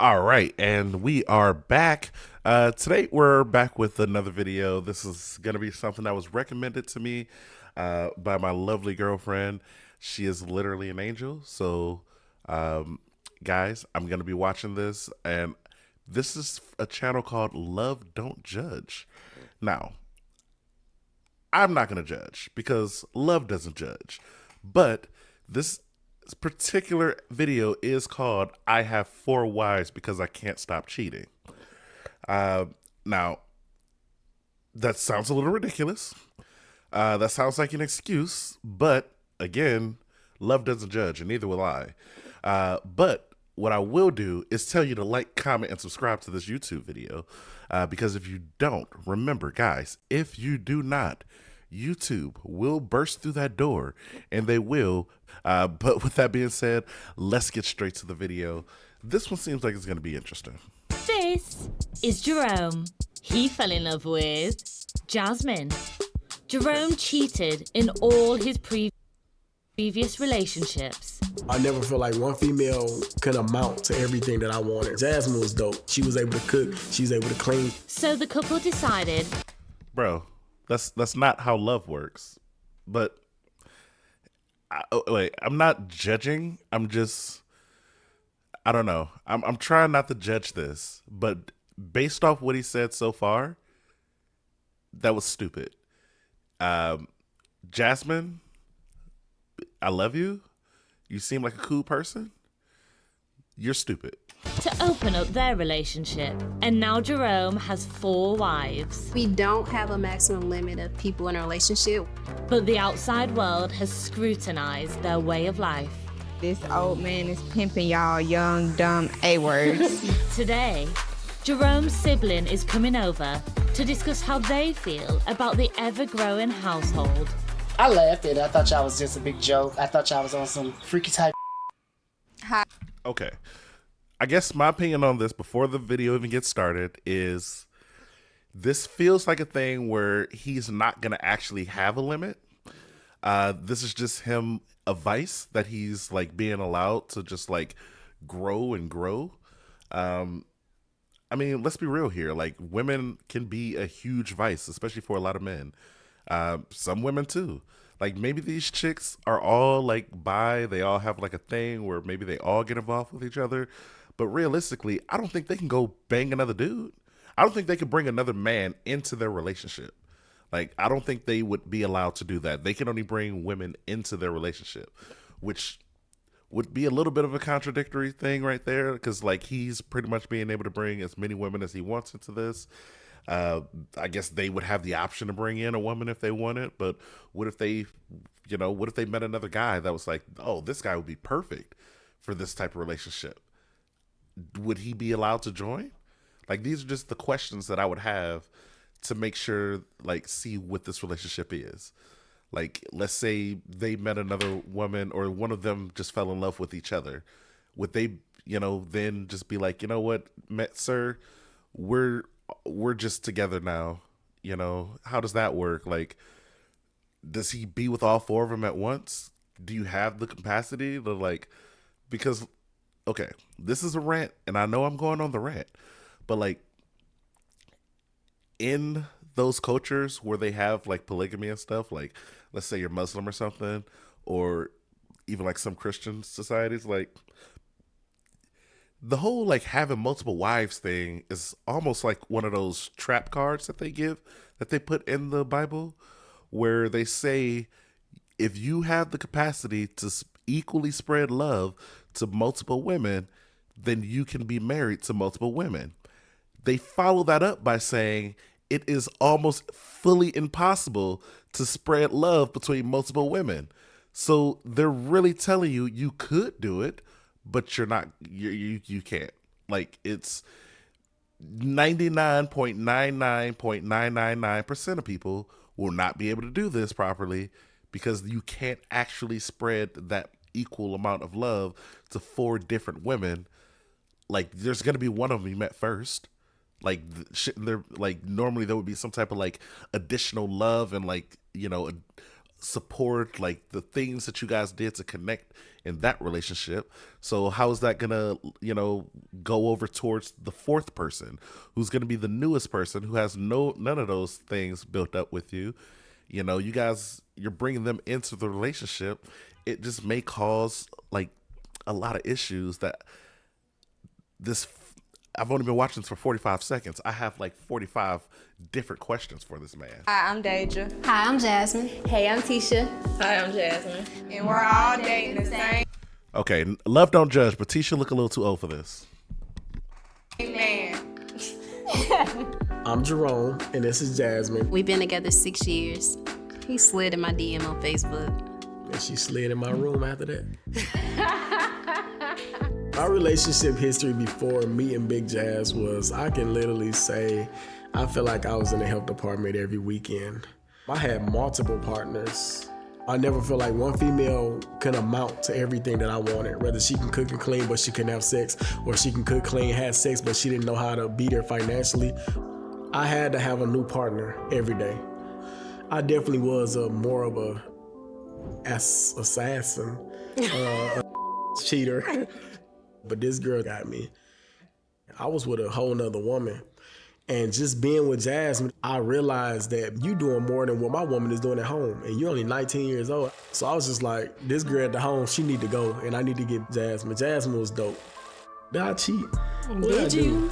All right, and we are back. Today we're back with another video. This is going to be something that was recommended to me by my lovely girlfriend. She is literally an angel. So, um, guys, I'm going to be watching this, and this is a channel called Love Don't Judge. Now, I'm not going to judge because love doesn't judge. But this particular video is called I Have Four Wives Because I Can't Stop Cheating. Uh, Now, that sounds a little ridiculous. That sounds like an excuse. But again, love doesn't judge, and neither will I. But what I will do is tell you to like, comment, and subscribe to this YouTube video. Because if you don't, remember, guys, if you do not, YouTube will burst through that door, and they will. But with that being said, let's get straight to the video. This one seems like it's going to be interesting. This is Jerome. He fell in love with Jasmine. Jerome cheated in all his previous relationships. I never feel like one female could amount to everything that I wanted. Jasmine was dope. She was able to cook. She was able to clean. So the couple decided, Bro, that's not how love works. But wait, I'm not judging. I don't know. I'm trying not to judge this, but based off what he said so far, that was stupid. Jasmine, I love you. You seem like a cool person. You're stupid. to open up their relationship. And now Jerome has 4 wives. We don't have a maximum limit of people in a relationship. But the outside world has scrutinized their way of life. This old man is pimping y'all young, dumb A-words. Today, Jerome's sibling is coming over to discuss how they feel about the ever-growing household. I laughed at it. I thought y'all was just a big joke. I thought y'all was on some freaky type. Okay. I guess my opinion on this before the video even gets started is this feels like a thing where he's not going to actually have a limit. This is just him, a vice that he's like being allowed to just like grow and grow. I mean, let's be real here. Like, women can be a huge vice, especially for a lot of men. Some women too. Like, maybe these chicks are all like bi, they all have like a thing where maybe they all get involved with each other. But realistically, I don't think they can go bang another dude. I don't think they can bring another man into their relationship. Like, I don't think they would be allowed to do that. They can only bring women into their relationship, which would be a little bit of a contradictory thing right there, because like he's pretty much being able to bring as many women as he wants into this. I guess they would have the option to bring in a woman if they wanted, but what if they, what if they met another guy that was like, oh, this guy would be perfect for this type of relationship? Would he be allowed to join? Like, these are just the questions that I would have to make sure, like, see what this relationship is. Like, let's say they met another woman or one of them just fell in love with each other. Would they, then just be like, you know what, sir, we're just together now. How does that work? Like, does he be with all 4 of them at once? Do you have the capacity to like, because, okay, this is a rant and I know I'm going on the rant, but like in those cultures where they have like polygamy and stuff, like let's say you're Muslim or something, or even like some Christian societies, like the whole like having multiple wives thing is almost like one of those trap cards that they put in the Bible, where they say if you have the capacity to equally spread love to multiple women, then you can be married to multiple women. They follow that up by saying it is almost fully impossible to spread love between multiple women. So they're really telling you you could do it, but you're not, you can't. Like, it's 99.99.999% of people will not be able to do this properly because you can't actually spread that equal amount of love to 4 different women. Like, there's going to be one of them you met first. Like, shouldn't there, like, normally there would be some type of like additional love and like, support, like the things that you guys did to connect in that relationship. So how is that gonna, go over towards the fourth person who's gonna be the newest person who has none of those things built up with you? You're bringing them into the relationship. It just may cause like a lot of issues that I've only been watching this for 45 seconds. I have like 45 different questions for this man. Hi, I'm Deja. Hi, I'm Jasmine. Hey, I'm Tisha. Hi, I'm Jasmine. And we're all dating the same Okay, love don't judge, but Tisha look a little too old for this. man. I'm Jerome, and this is Jasmine. We've been together 6 years. He slid in my DM on Facebook. And she slid in my room after that. Our relationship history before meeting Big Jazz was, I can literally say, I feel like I was in the health department every weekend. I had multiple partners. I never felt like one female can amount to everything that I wanted. Whether she can cook and clean, but she couldn't have sex, or she can cook, clean, have sex, but she didn't know how to be there financially. I had to have a new partner every day. I definitely was more of a assassin, a cheater. But this girl got me. I was with a whole nother woman. And just being with Jasmine, I realized that you doing more than what my woman is doing at home. And you're only 19 years old. So I was just like, this girl at the home, she need to go. And I need to get Jasmine. Jasmine was dope. Did I cheat? What did I do?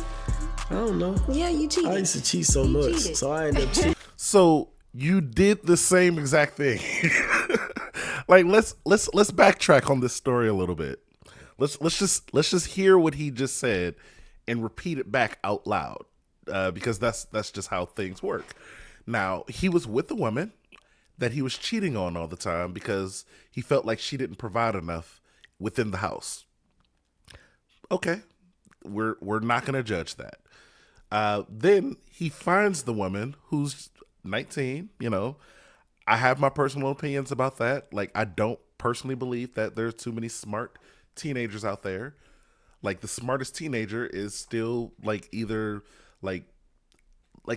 I don't know. Yeah, you cheated. I used to cheat so much. cheated. So I ended up cheating. So you did the same exact thing. Like let's backtrack on this story a little bit. Let's just hear what he just said and repeat it back out loud, because that's just how things work. Now, he was with a woman that he was cheating on all the time because he felt like she didn't provide enough within the house. Okay, we're not gonna judge that. Then he finds the woman who's 19. I have my personal opinions about that. Like, I don't personally believe that there's too many smart teenagers out there. Like, the smartest teenager is still like either like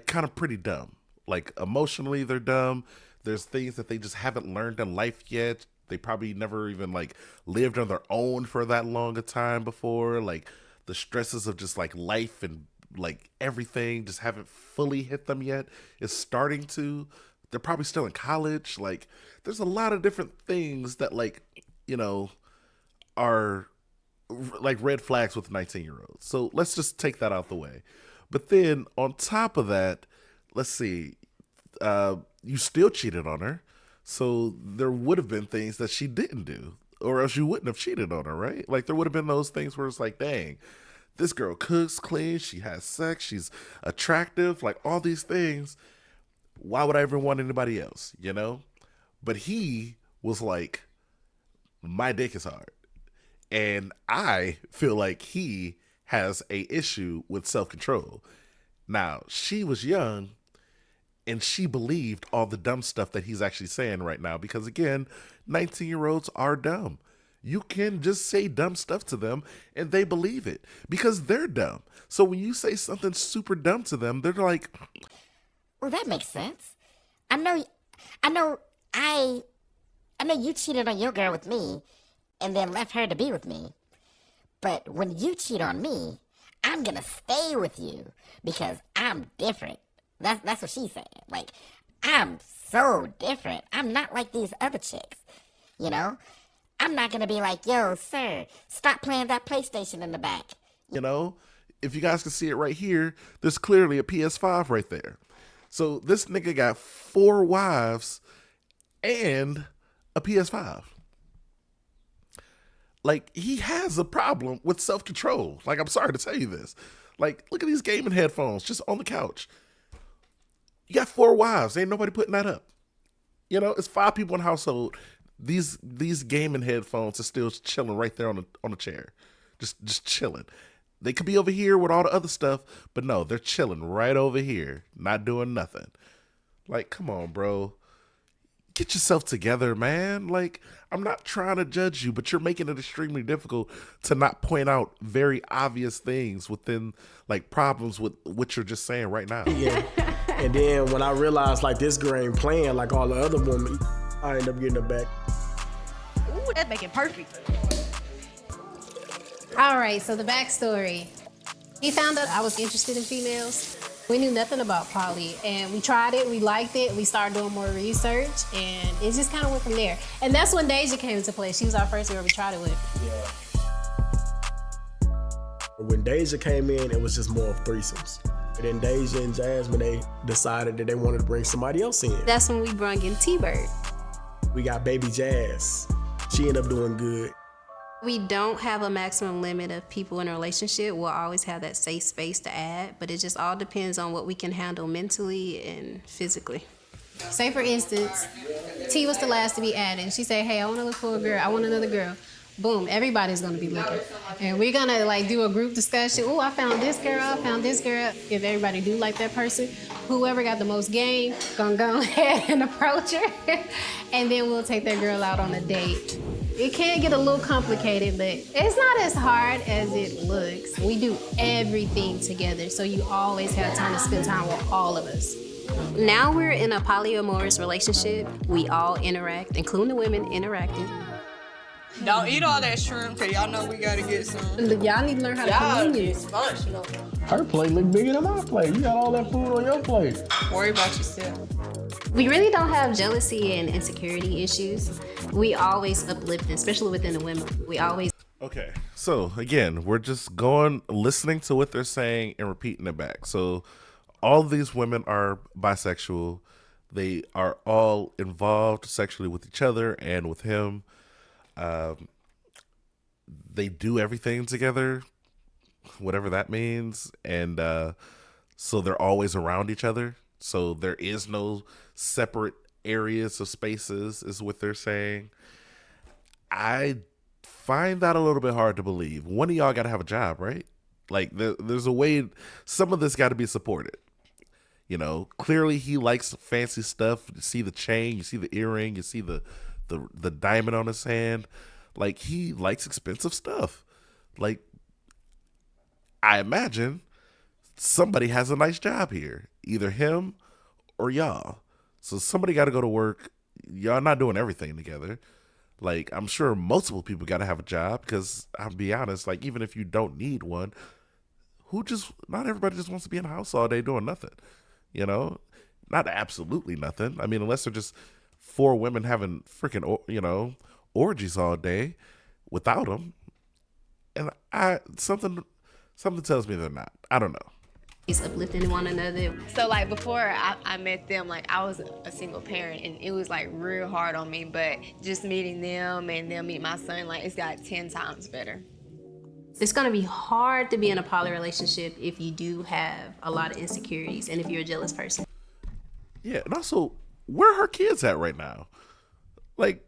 kind of pretty dumb. Like, emotionally they're dumb. There's things that they just haven't learned in life yet. They probably never even like lived on their own for that long a time before. Like, the stresses of just like life and like everything just haven't fully hit them yet. It's starting to. They're probably still in college. Like, there's a lot of different things that are like red flags with 19-year-olds. So let's just take that out the way. But then on top of that, let's see, you still cheated on her. So there would have been things that she didn't do, or else you wouldn't have cheated on her, right? Like, there would have been those things where it's like, dang, this girl cooks, cleans, she has sex, she's attractive, like all these things. Why would I ever want anybody else, But he was like, my dick is hard. And I feel like he has a issue with self-control. Now, she was young and she believed all the dumb stuff that he's actually saying right now. Because again, 19-year-olds are dumb. You can just say dumb stuff to them and they believe it because they're dumb. So when you say something super dumb to them, they're like, well, that makes sense. I know you cheated on your girl with me and then left her to be with me. But when you cheat on me, I'm gonna stay with you because I'm different. That's what she's saying. Like, I'm so different. I'm not like these other chicks. I'm not gonna be like, yo, sir, stop playing that PlayStation in the back. If you guys can see it right here, there's clearly a PS5 right there. So this nigga got 4 wives and a PS5. Like, he has a problem with self-control. Like, I'm sorry to tell you this. Like, look at these gaming headphones just on the couch. You got 4 wives. Ain't nobody putting that up. It's 5 people in the household. These gaming headphones are still chilling right there on the chair. Just chilling. They could be over here with all the other stuff, but no, they're chilling right over here, not doing nothing. Like, come on, bro. Get yourself together, man. Like, I'm not trying to judge you, but you're making it extremely difficult to not point out very obvious things within, like, problems with what you're just saying right now. Yeah. And then when I realized, like, this girl ain't playing like all the other women, I end up getting her back. Ooh, that make it perfect. All right, so the backstory. He found out I was interested in females. We knew nothing about poly, and we tried it, we liked it, we started doing more research, and it just kind of went from there. And that's when Deja came into play. She was our first girl we tried it with. When Deja came in, it was just more of threesomes. And then Deja and Jasmine, they decided that they wanted to bring somebody else in. That's when we brung in T-Bird. We got baby Jazz. She ended up doing good. We don't have a maximum limit of people in a relationship. We'll always have that safe space to add, but it just all depends on what we can handle mentally and physically. Say for instance, T was the last to be added. She said, hey, I want to look for a girl. I want another girl. Boom, everybody's gonna be looking. And we're gonna like do a group discussion. Oh, I found this girl, I found this girl. If everybody do like that person, whoever got the most game, gonna go ahead and approach her. And then we'll take that girl out on a date. It can get a little complicated, but it's not as hard as it looks. We do everything together, so you always have time to spend time with all of us. Now we're in a polyamorous relationship. We all interact, including the women interacting. Don't eat all that shrimp, cause y'all know we gotta get some. Y'all need to learn how to communicate. Functional. Her plate look bigger than my plate. You got all that food on your plate. Worry about yourself. We really don't have jealousy and insecurity issues. We always uplift, especially within the women. We always. Okay, so again, we're just listening to what they're saying and repeating it back. So all of these women are bisexual. They are all involved sexually with each other and with him. They do everything together, whatever that means. And so they're always around each other. So there is no separate areas of spaces, is what they're saying. I find that a little bit hard to believe. One of y'all got to have a job, right? Like there's a way, some of this got to be supported. You know, clearly he likes fancy stuff. You see the chain, you see the earring, you see the diamond on his hand. Like, he likes expensive stuff. Like, I imagine somebody has a nice job here, either him or y'all. So somebody got to go to work. Y'all not doing everything together. Like, I'm sure multiple people got to have a job, because I'll be honest, like, even if you don't need one, not everybody just wants to be in the house all day doing nothing, you know? Not absolutely nothing. I mean, unless they're just 4 women having freaking, orgies all day without them. And something tells me they're not. I don't know. He's uplifting one another. So like before I met them, like I was a single parent and it was like real hard on me, but just meeting them and them meet my son, like it's got 10 times better. It's gonna be hard to be in a poly relationship if you do have a lot of insecurities and if you're a jealous person. Yeah, and also, where are her kids at right now? Like,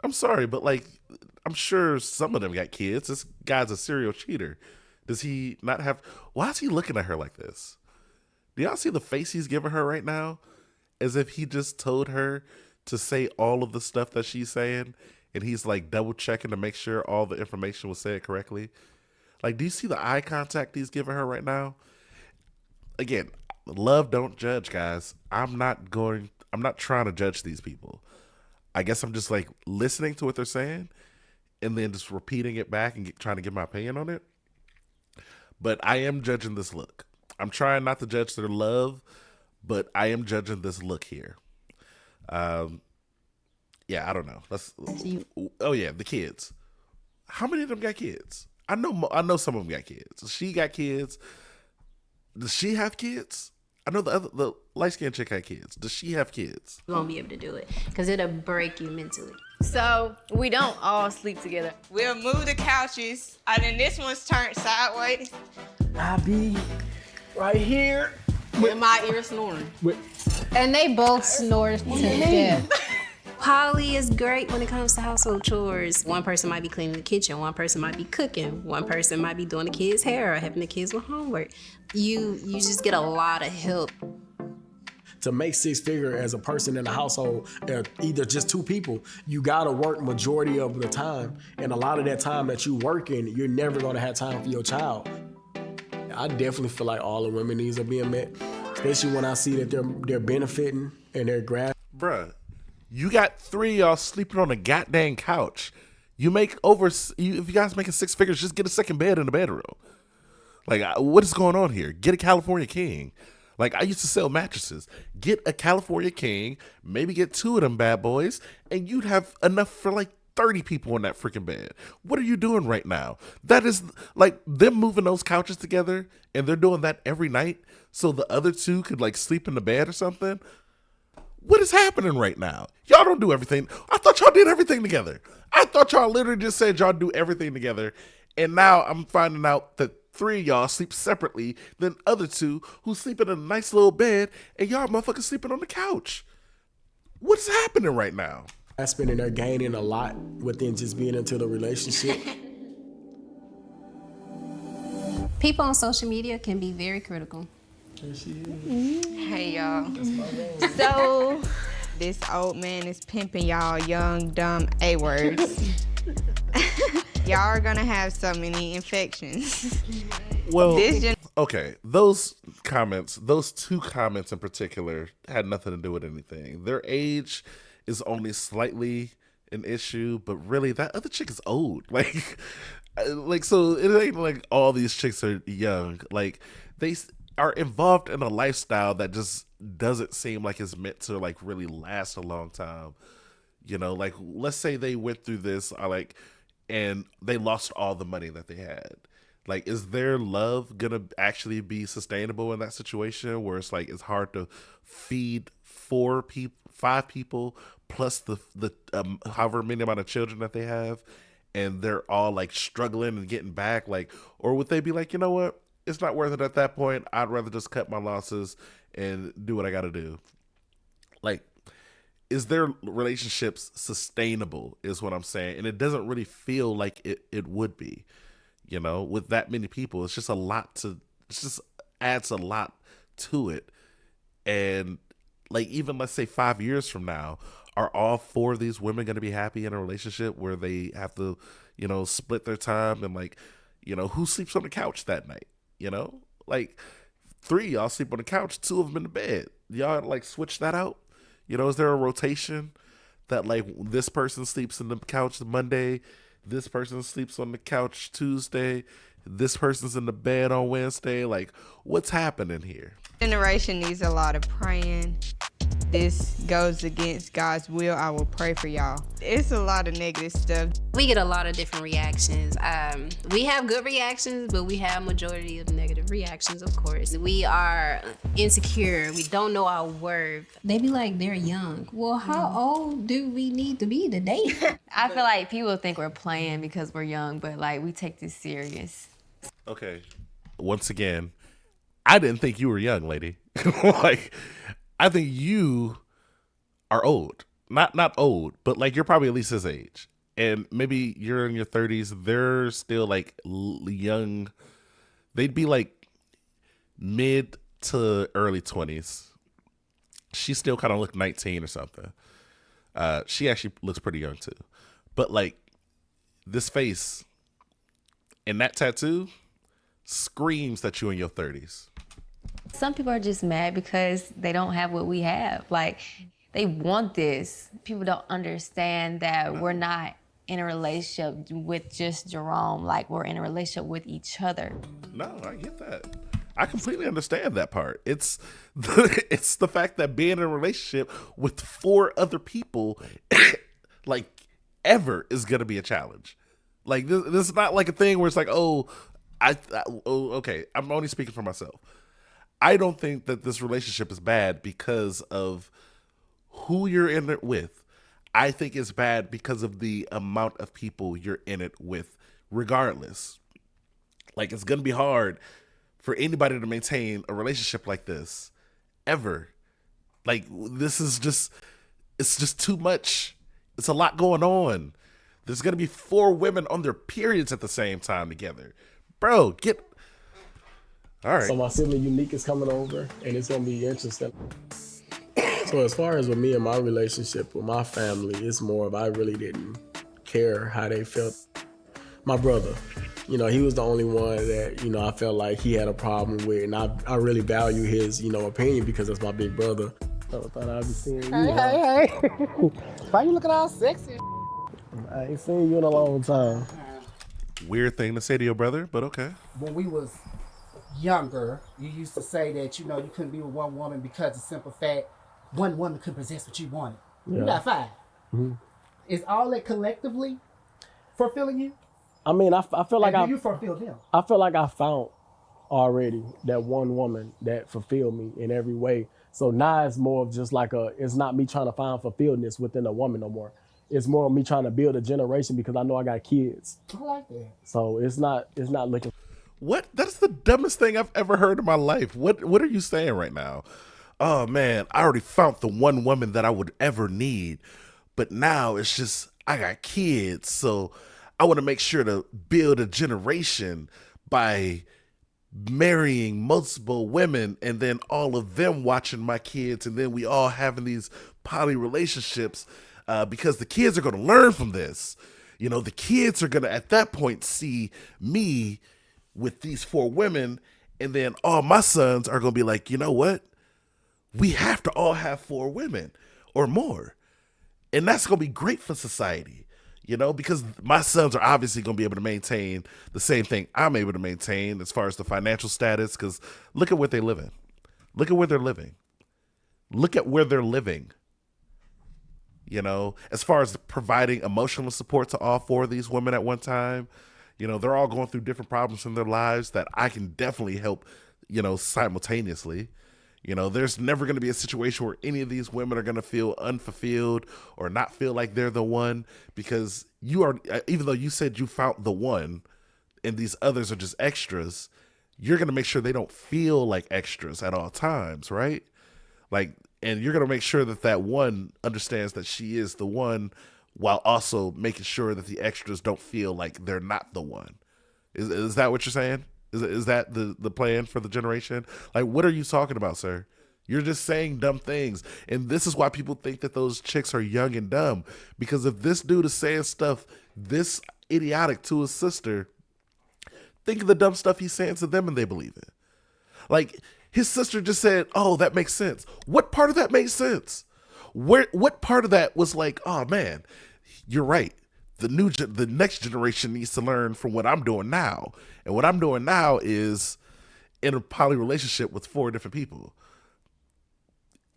I'm sorry, but like, I'm sure some of them got kids. This guy's a serial cheater. Does he not have? Why is he looking at her like this? Do y'all see the face he's giving her right now? As if he just told her to say all of the stuff that she's saying, and he's like double checking to make sure all the information was said correctly. Like, do you see the eye contact he's giving her right now? Again, love don't judge, guys. I'm not trying to judge these people. I guess I'm just like listening to what they're saying and then just repeating it back and trying to give my opinion on it. But I am judging this look. I'm trying not to judge their love, but I am judging this look here. Yeah, I don't know. Oh yeah, the kids. How many of them got kids? I know some of them got kids. She got kids. Does she have kids? I know the light-skinned chick had kids. Does she have kids? You won't be able to do it because it'll break you mentally. So we don't all sleep together. We'll move the couches, and then this one's turned sideways. I be right here. With my ear snoring. And they both snore to death. Poly is great when it comes to household chores. One person might be cleaning the kitchen, one person might be cooking, one person might be doing the kids' hair or helping the kids with homework. You just get a lot of help. To make 6-figure as a person in the household, either just 2 people, you gotta work majority of the time. And a lot of that time that you working, you're never gonna have time for your child. I definitely feel like all the women needs are being met, especially when I see that they're benefiting and they're grasping. Bruh, You got 3 of y'all sleeping on a goddamn couch. You make if you guys making 6 figures, just get a second bed in the bedroom. Like, what is going on here? Get a California king. Like, I used to sell mattresses. Get a California king, maybe get 2 of them bad boys, and you'd have enough for like 30 people in that freaking bed. What are you doing right now? That is like them moving those couches together, and they're doing that every night so the other 2 could like sleep in the bed or something. What is happening right now? Y'all don't do everything. I thought y'all did everything together. I thought y'all literally just said y'all do everything together. And now I'm finding out that 3 of y'all sleep separately than other 2 who sleep in a nice little bed, and y'all motherfuckers sleeping on the couch. What's happening right now? Spending there gaining a lot within just being into the relationship. People on social media can be very critical. There she is. Hey, y'all. So, this old man is pimping y'all young, dumb A-words. Y'all are gonna have so many infections. Well, okay, those 2 comments in particular had nothing to do with anything. Their age is only slightly an issue, but really that other chick is old. Like so it ain't like all these chicks are young. Like, they are involved in a lifestyle that just doesn't seem like it's meant to like really last a long time. You know, like, let's say they went through this and they lost all the money that they had. Like, is their love gonna actually be sustainable in that situation where it's like it's hard to feed 5 people plus the however many amount of children that they have, and they're all like struggling and getting back? Like, or would they be like, you know what, it's not worth it at that point. I'd rather just cut my losses and do what I got to do. Like, is their relationships sustainable is what I'm saying. And it doesn't really feel like it would be, you know, with that many people. It's just it just adds a lot to it. And like, even let's say 5 years from now, are all 4 of these women going to be happy in a relationship where they have to, you know, split their time and like, you know, who sleeps on the couch that night? You know, like 3 of y'all sleep on the couch, 2 of them in the bed. Y'all like switch that out. You know, is there a rotation that like this person sleeps in the couch Monday, this person sleeps on the couch Tuesday, this person's in the bed on Wednesday? Like, what's happening here? Generation needs a lot of praying. This goes against God's will. I will pray for y'all. It's a lot of negative stuff. We get a lot of different reactions. We have good reactions, but we have majority of negative reactions, of course. We are insecure. We don't know our worth. They be like, they're young. Well, how old do we need to be to date? I feel like people think we're playing because we're young, but like, we take this serious. Okay. Once again, I didn't think you were young, lady. Like, I think you are old. Not old, but like you're probably at least his age. And maybe you're in your 30s. They're still like young. They'd be like mid to early 20s. She still kind of looked 19 or something. She actually looks pretty young too. But like, this face and that tattoo screams that you're in your 30s. Some people are just mad because they don't have what we have. Like, they want this. People don't understand that we're not in a relationship with just Jerome. Like, we're in a relationship with each other. No, I get that. I completely understand that part. It's the fact that being in a relationship with 4 other people, like, ever is going to be a challenge. Like, this is not like a thing where it's like, okay, I'm only speaking for myself. I don't think that this relationship is bad because of who you're in it with. I think it's bad because of the amount of people you're in it with, regardless. Like, it's going to be hard for anybody to maintain a relationship like this, ever. Like, this is just, it's just too much. It's a lot going on. There's going to be 4 women on their periods at the same time together. Bro, get... All right. So my sibling Unique is coming over, and it's gonna be interesting. So as far as with me and my relationship with my family, it's more of I really didn't care how they felt. My brother, you know, he was the only one that, you know, I felt like he had a problem with, and I really value his, you know, opinion because that's my big brother. I thought I'd be seeing you. Hey. Why you looking all sexy? I ain't seen you in a long time. Weird thing to say to your brother, but okay. When we was younger, you used to say that, you couldn't be with one woman because of simple fact, one woman could possess what you wanted. Yeah. You got 5. Mm-hmm. Is all that collectively fulfilling you? I mean, I feel like do you fulfill them? I feel like I found already that one woman that fulfilled me in every way. So now it's more of just like it's not me trying to find fulfilledness within a woman no more. It's more of me trying to build a generation because I know I got kids. I like that. So it's not looking. What? That's the dumbest thing I've ever heard in my life. What are you saying right now? Oh man, I already found the one woman that I would ever need. But now it's just, I got kids. So I want to make sure to build a generation by marrying multiple women and then all of them watching my kids. And then we all having these poly relationships because the kids are going to learn from this. The kids are going to, at that point, see me with these 4 women. And then all my sons are going to be like, you know what? We have to all have 4 women or more. And that's going to be great for society, because my sons are obviously going to be able to maintain the same thing I'm able to maintain as far as the financial status, because look at what they live in. Look at where they're living. Look at where they're living. As far as providing emotional support to all 4 of these women at one time, they're all going through different problems in their lives that I can definitely help, simultaneously. There's never going to be a situation where any of these women are going to feel unfulfilled or not feel like they're the one, because you are, even though you said you found the one and these others are just extras, you're going to make sure they don't feel like extras at all times, right? And you're going to make sure that one understands that she is the one, while also making sure that the extras don't feel like they're not the one. Is that what you're saying? Is that the plan for the generation? What are you talking about, sir? You're just saying dumb things. And this is why people think that those chicks are young and dumb. Because if this dude is saying stuff this idiotic to his sister, think of the dumb stuff he's saying to them and they believe it. His sister just said, oh, that makes sense. What part of that makes sense? What part of that was like, oh man, you're right. The next generation needs to learn from what I'm doing now. And what I'm doing now is in a poly relationship with 4 different people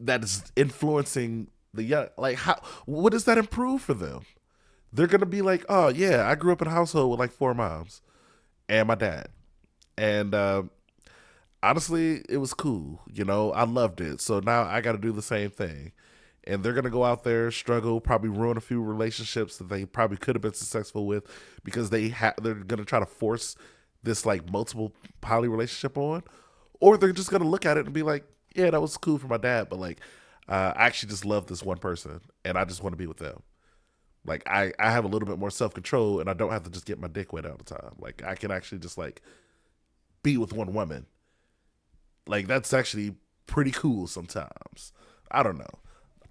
that is influencing the young. What does that improve for them? They're going to be like, oh yeah, I grew up in a household with 4 moms and my dad. And honestly, it was cool. I loved it. So now I got to do the same thing. And they're going to go out there, struggle, probably ruin a few relationships that they probably could have been successful with, because they're going to try to force this multiple poly relationship on. Or they're just going to look at it and be like, yeah, that was cool for my dad, but I actually just love this one person and I just want to be with them. I have a little bit more self-control and I don't have to just get my dick wet all the time. I can actually just be with one woman. That's actually pretty cool sometimes. I don't know.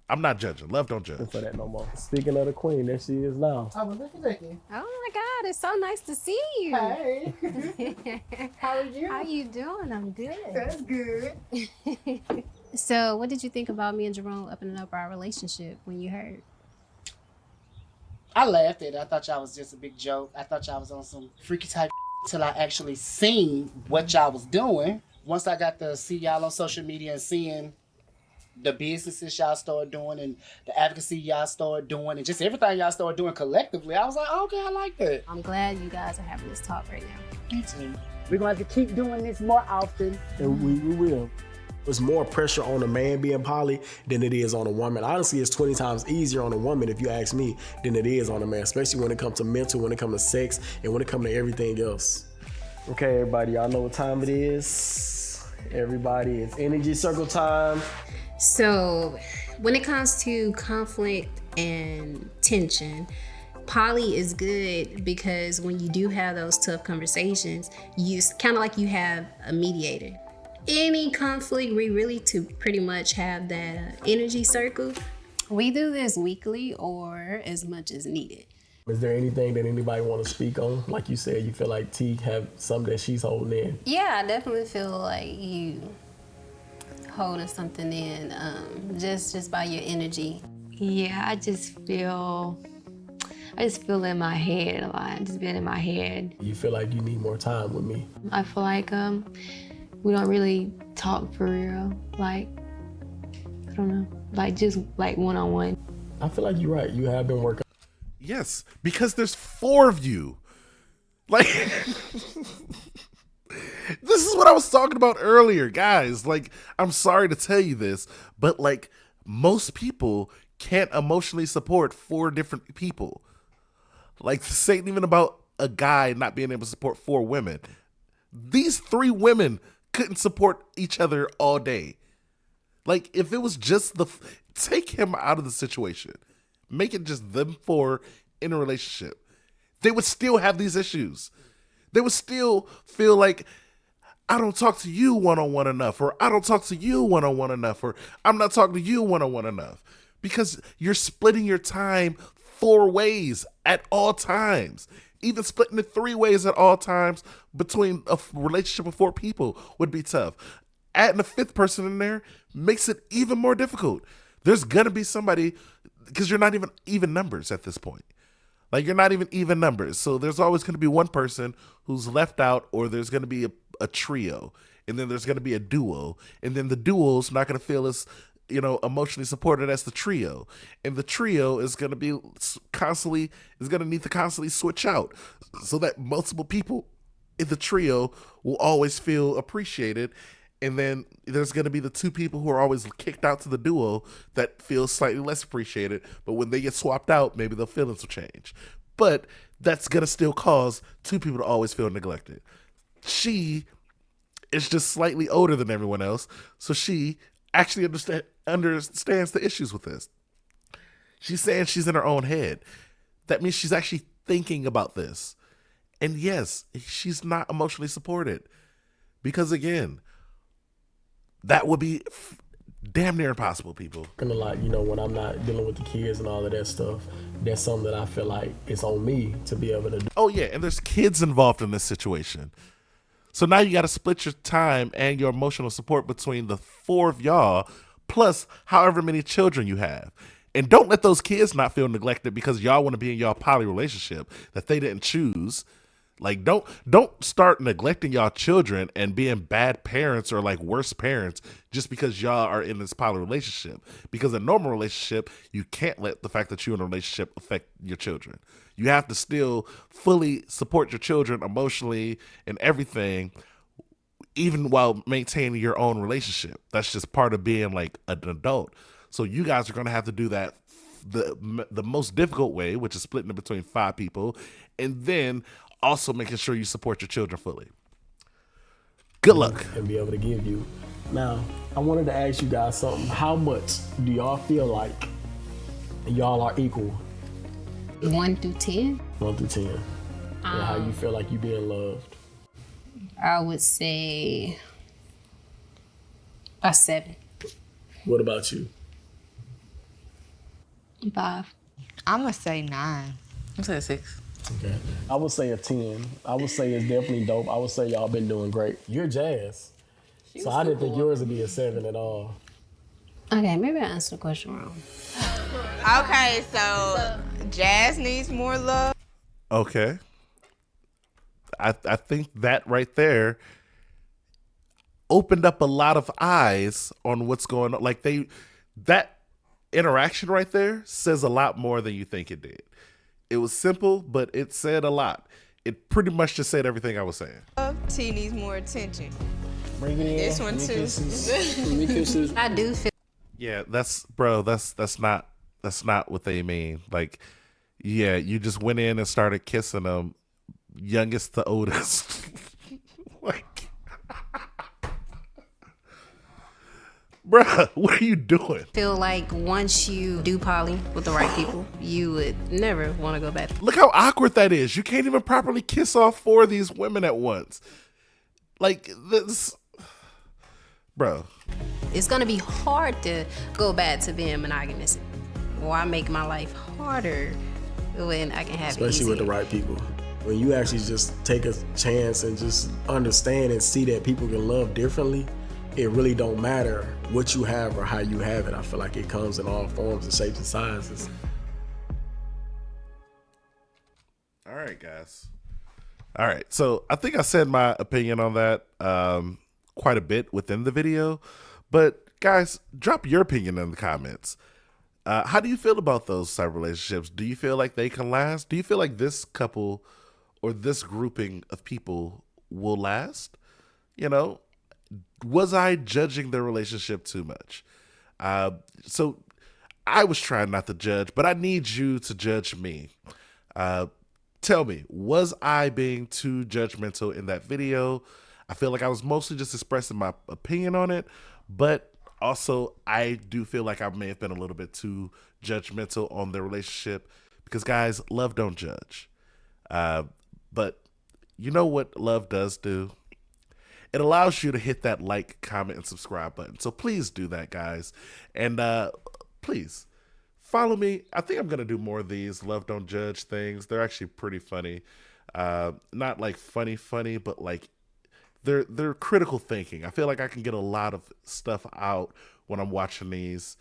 I'm not judging. Love don't judge. For that no more. Speaking of the queen, there she is now. Oh, well, look. Oh my God, it's so nice to see you. Hey. How are you? How you doing? I'm good. That's good. So, what did you think about me and Jerome opening up our relationship when you heard? I laughed at it. I thought y'all was just a big joke. I thought y'all was on some freaky type till I actually seen what y'all was doing. Once I got to see y'all on social media and seeing the businesses y'all started doing and the advocacy y'all started doing and just everything y'all started doing collectively, I was like, okay, I like that. I'm glad you guys are having this talk right now. Me too. We're going to have to keep doing this more often. And we will. There's more pressure on a man being poly than it is on a woman. Honestly, it's 20 times easier on a woman, if you ask me, than it is on a man, especially when it comes to mental, when it comes to sex, and when it comes to everything else. Okay, everybody, y'all know what time it is. Everybody, it's energy circle time. So, when it comes to conflict and tension, poly is good because when you do have those tough conversations, it's kind of like you have a mediator. Any conflict, we really to pretty much have that energy circle. We do this weekly or as much as needed. Is there anything that anybody want to speak on? Like you said, you feel like T have something that she's holding in. Yeah, I definitely feel like you holding something in, just by your energy. Yeah, I just feel in my head a lot. Just been in my head. You feel like you need more time with me. I feel like we don't really talk for real. Like, I don't know, like just like one-on-one. I feel like you're right. You have been working. Yes, because there's 4 of you. Like, this is what I was talking about earlier, guys. Like, I'm sorry to tell you this, but like, most people can't emotionally support 4 different people. Like, this ain't even about a guy not being able to support 4 women. These 3 women couldn't support each other all day. Like, if it was just take him out of the situation, make it just them 4 in a relationship, they would still have these issues. They would still feel like, I don't talk to you one-on-one enough, or I don't talk to you one-on-one enough, or I'm not talking to you one-on-one enough. Because you're splitting your time 4 ways at all times. Even splitting it 3 ways at all times between a relationship of 4 people would be tough. Adding a 5th person in there makes it even more difficult. There's going to be somebody, because you're not even numbers at this point. Like, you're not even numbers. So there's always going to be one person who's left out, or there's going to be a trio, and then there's going to be a duo, and then the duo's not going to feel as, emotionally supported as the trio, and the trio is going to be going to need to constantly switch out, so that multiple people in the trio will always feel appreciated. And then there's going to be the 2 people who are always kicked out to the duo that feel slightly less appreciated. But when they get swapped out, maybe their feelings will change. But that's going to still cause 2 people to always feel neglected. She is just slightly older than everyone else, so she actually understands the issues with this. She's saying she's in her own head. That means she's actually thinking about this. And yes, she's not emotionally supported. Because again, that would be damn near impossible, people. When I'm not dealing with the kids and all of that stuff, that's something that I feel like it's on me to be able to do. Oh yeah, and there's kids involved in this situation. So now you got to split your time and your emotional support between the 4 of y'all, plus however many children you have. And don't let those kids not feel neglected because y'all want to be in y'all poly relationship that they didn't choose. Like, don't start neglecting y'all children and being bad parents or like worse parents just because y'all are in this poly relationship. Because a normal relationship, you can't let the fact that you're in a relationship affect your children. You have to still fully support your children emotionally and everything, even while maintaining your own relationship. That's just part of being like an adult. So you guys are going to have to do that the most difficult way, which is splitting it between 5 people, and then also making sure you support your children fully. Good luck. And be able to give you. Now, I wanted to ask you guys something. How much do y'all feel like y'all are equal? 1 through 10? 1 through 10. And how you feel like you being loved? I would say a 7. What about you? 5. I'm gonna say 9. I'm saying 6. Okay. I would say a 10. I would say it's definitely dope. I would say y'all been doing great. You're Jazz. So I didn't think yours would be a 7 at all. Okay, maybe I answered the question wrong. Okay, so Jazz needs more love. Okay. I think that right there opened up a lot of eyes on what's going on. Like, that interaction right there says a lot more than you think it did. It was simple, but it said a lot. It pretty much just said everything I was saying. T needs more attention. Bring it in. This one too. I do feel. Yeah, that's not what they mean. Like, yeah, you just went in and started kissing them, youngest to oldest. Like, bruh, what are you doing? Feel like once you do poly with the right people, you would never want to go back. Look how awkward that is. You can't even properly kiss all 4 of these women at once. Like, this, bro. It's gonna be hard to go back to being monogamous. Why make my life harder when I can have it Especially with the easier? right people. When you actually just take a chance and just understand and see that people can love differently, it really don't matter what you have or how you have it. I feel like it comes in all forms and shapes and sizes. All right, guys. All right, so I think I said my opinion on that quite a bit within the video, but guys, drop your opinion in the comments. How do you feel about those type of relationships? Do you feel like they can last? Do you feel like this couple or this grouping of people will last? You know, was I judging their relationship too much? So I was trying not to judge, but I need you to judge me. Tell me, was I being too judgmental in that video? I feel like I was mostly just expressing my opinion on it, but also I do feel like I may have been a little bit too judgmental on their relationship because, guys, love don't judge. But you know what love does do? It allows you to hit that like, comment, and subscribe button. So please do that, guys. And please follow me. I think I'm going to do more of these Love Don't Judge things. They're actually pretty funny. Not like funny, but like they're critical thinking. I feel like I can get a lot of stuff out when I'm watching these.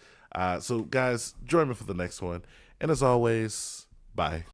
So guys, join me for the next one. And as always, bye.